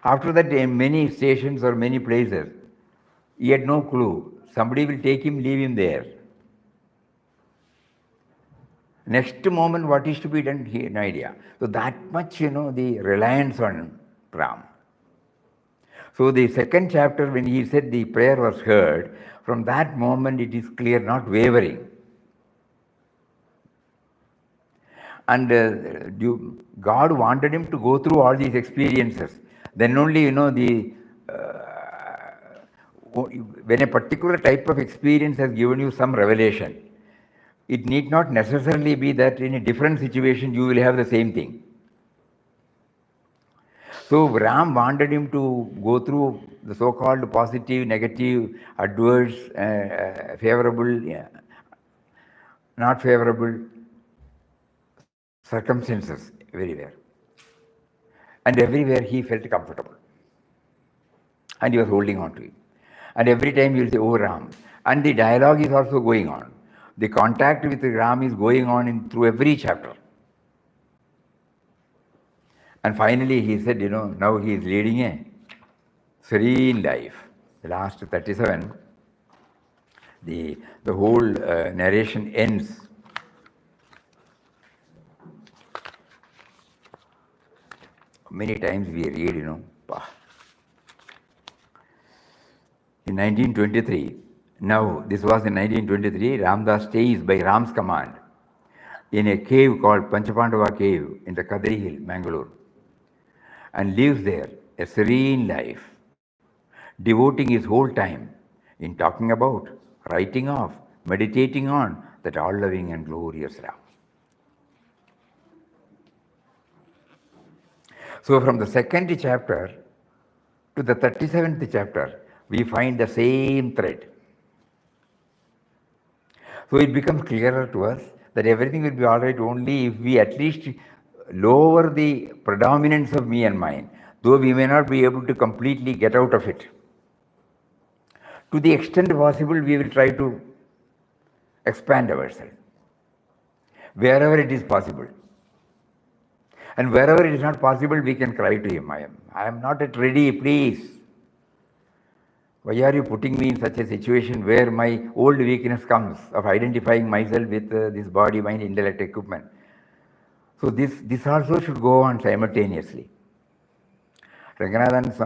After that, in many stations or many places, he had no clue. Somebody will take him, leave him there. Next moment, what is to be done, he had no idea. So that much, the reliance on Ram. So the second chapter, when he said the prayer was heard, from that moment it is clear, not wavering. And God wanted him to go through all these experiences. Then only, when a particular type of experience has given you some revelation, it need not necessarily be that in a different situation you will have the same thing. So Ram wanted him to go through the so-called positive, negative, adverse, favorable, not favorable circumstances everywhere. And everywhere he felt comfortable. And he was holding on to it. And every time he will say, "Oh Ram." And the dialogue is also going on. The contact with Ram is going on through every chapter. And finally he said, now he is leading a serene life. The last 37, the whole narration ends. Many times we read, in 1923, now this was in 1923, Ramdas stays by Ram's command in a cave called Panchapandava Cave in the Kadri Hill, Mangalore, and lives there a serene life, devoting his whole time in talking about, writing of, meditating on that all-loving and glorious Ram. So from the second chapter to the 37th chapter, we find the same thread. So it becomes clearer to us that everything will be all right only if we at least lower the predominance of me and mine, though we may not be able to completely get out of it. To the extent possible, we will try to expand ourselves, wherever it is possible. And wherever it is not possible, we can cry to him, I am not yet ready, please. Why are you putting me in such a situation where my old weakness comes of identifying myself with this body, mind, intellect, equipment? So this also should go on simultaneously. Ranganathan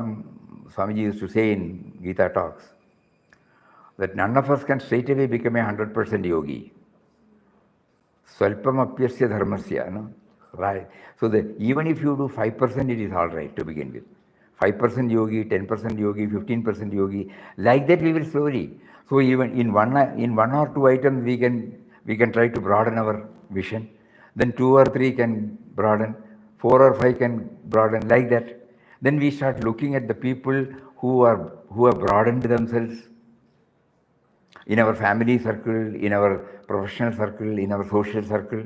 Swamiji used to say in Gita talks that none of us can straight away become a 100% yogi. Swalpam apyasya dharmasya, no? Right. So that even if you do 5%, it is all right to begin with. 5% yogi, 10% yogi, 15% yogi. Like that we will slowly. So even in one or two items we can try to broaden our vision. Then 2 or 3 can broaden, 4 or 5 can broaden, like that. Then we start looking at the people who have broadened themselves in our family circle, in our professional circle, in our social circle.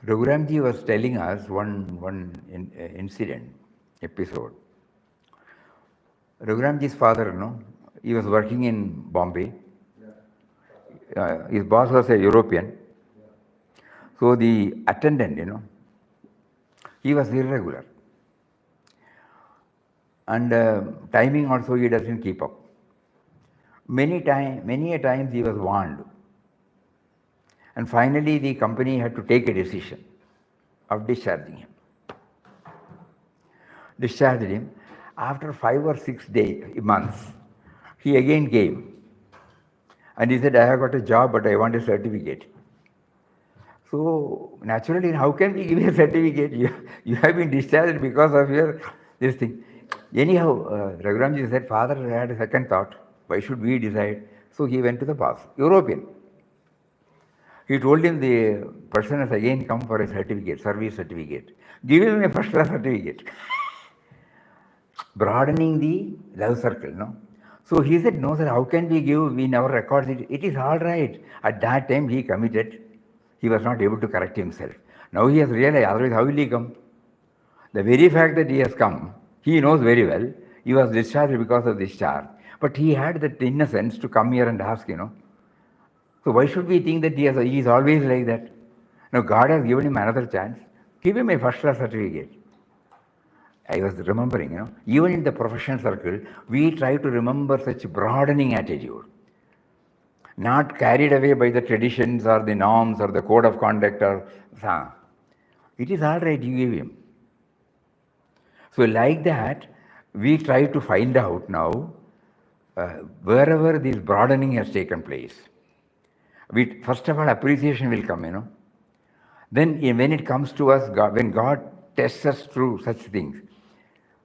Raghuramji was telling us one incident, episode. Raghuramji's father, he was working in Bombay. His boss was a European. So the attendant, he was irregular. And timing also he doesn't keep up. Many a times he was warned. And finally the company had to take a decision of discharging him. Discharged him. After 5 or 6 months, he again came. And he said, I have got a job, but I want a certificate. So naturally, how can we give you a certificate? You have been discharged because of this thing. Anyhow, Raghuramji said, father had a second thought. Why should we decide? So he went to the boss, European. He told him the person has again come for a certificate, service certificate. Give him a first class certificate. Broadening the love circle, no? So he said, no sir, how can we give in our records? It is all right. At that time he committed. He was not able to correct himself. Now he has realized, otherwise how will he come? The very fact that he has come, he knows very well, he was discharged because of discharge. But he had that innocence to come here and ask, So why should we think that he is always like that? No, God has given him another chance. Give him a first class certificate. I was remembering, even in the professional circle, we try to remember such broadening attitude. Not carried away by the traditions or the norms or the code of conduct or it is all right, you give him. So like that, we try to find out now wherever this broadening has taken place. First of all, appreciation will come, Then when it comes to us, when God tests us through such things,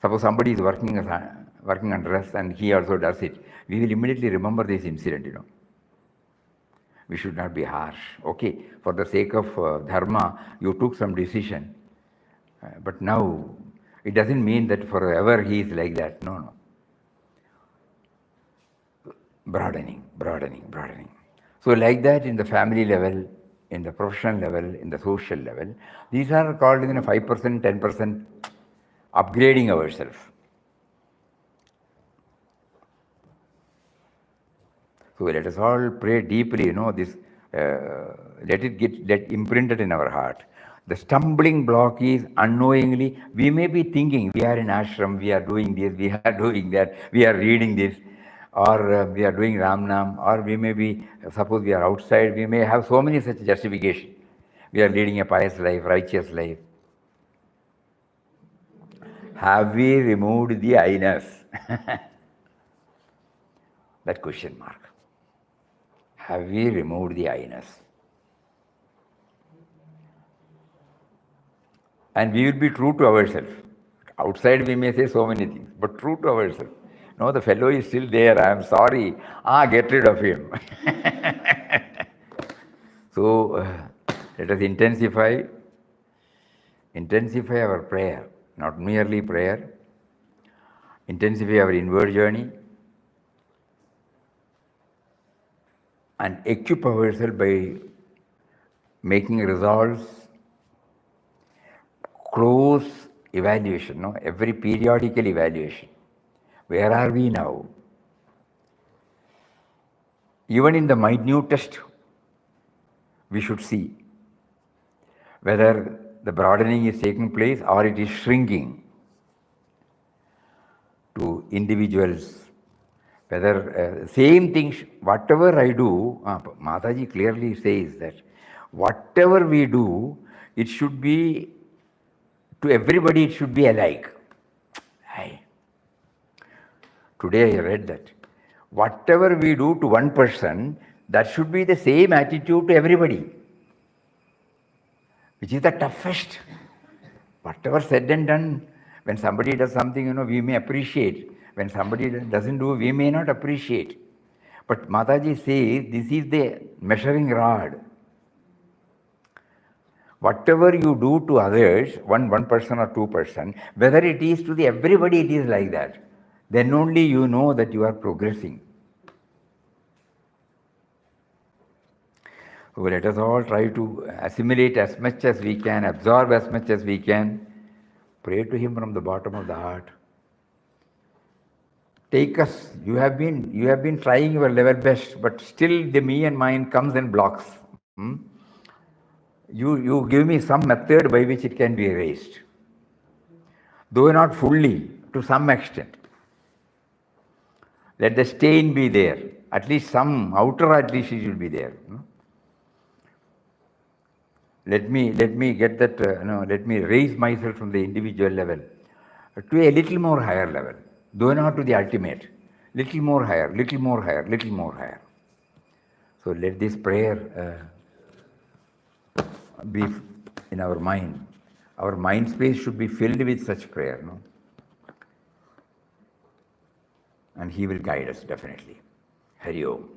suppose somebody is working under us and he also does it, we will immediately remember this incident, We should not be harsh. Okay, for the sake of dharma, you took some decision. But now, it doesn't mean that forever he is like that. No. Broadening. So like that in the family level, in the professional level, in the social level, these are called 5%, 10% upgrading ourselves. So let us all pray deeply, this, let it get imprinted in our heart. The stumbling block is unknowingly, we may be thinking we are in ashram, we are doing this, we are doing that, we are reading this, or we are doing Ramnam, or we may be, suppose we are outside, we may have so many such justifications. We are leading a pious life, righteous life. Have we removed the I-ness? That question mark. Have we removed the I-ness? And we will be true to ourselves. Outside we may say so many things, but true to ourselves. No, the fellow is still there, I am sorry. Get rid of him. So, let us intensify our prayer, not merely prayer. Intensify our inward journey and equip ourselves by making resolves, close evaluation, every periodical evaluation. Where are we now? Even in the minutest, we should see whether the broadening is taking place or it is shrinking to individuals. Whether same thing, whatever I do, Mataji clearly says that whatever we do, it should be, to everybody it should be alike. Today I read that. Whatever we do to one person, that should be the same attitude to everybody, which is the toughest. Whatever said and done, when somebody does something, we may appreciate. When somebody doesn't do, we may not appreciate. But Mataji says this is the measuring rod. Whatever you do to others, one person or 2%, whether it is to the everybody, it is like that. Then only you know that you are progressing. So let us all try to assimilate as much as we can, absorb as much as we can. Pray to him from the bottom of the heart. Take us. You have been trying your level best, but still the me and mine comes and blocks. You give me some method by which it can be erased. Though not fully, to some extent. Let the stain be there. At least some outer, at least it should be there. Let me get that, let me raise myself from the individual level to a little more higher level, though not to the ultimate. Little more higher, little more higher, little more higher. So let this prayer be in our mind. Our mind space should be filled with such prayer, and he will guide us definitely. Hari Om.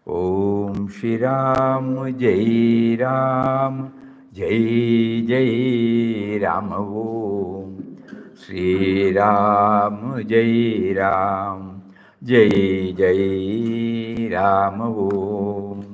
Om Shri Ram Jai Ram Jai Jai Ram Om Shri Ram Jai Ram Jai Jai Ram Om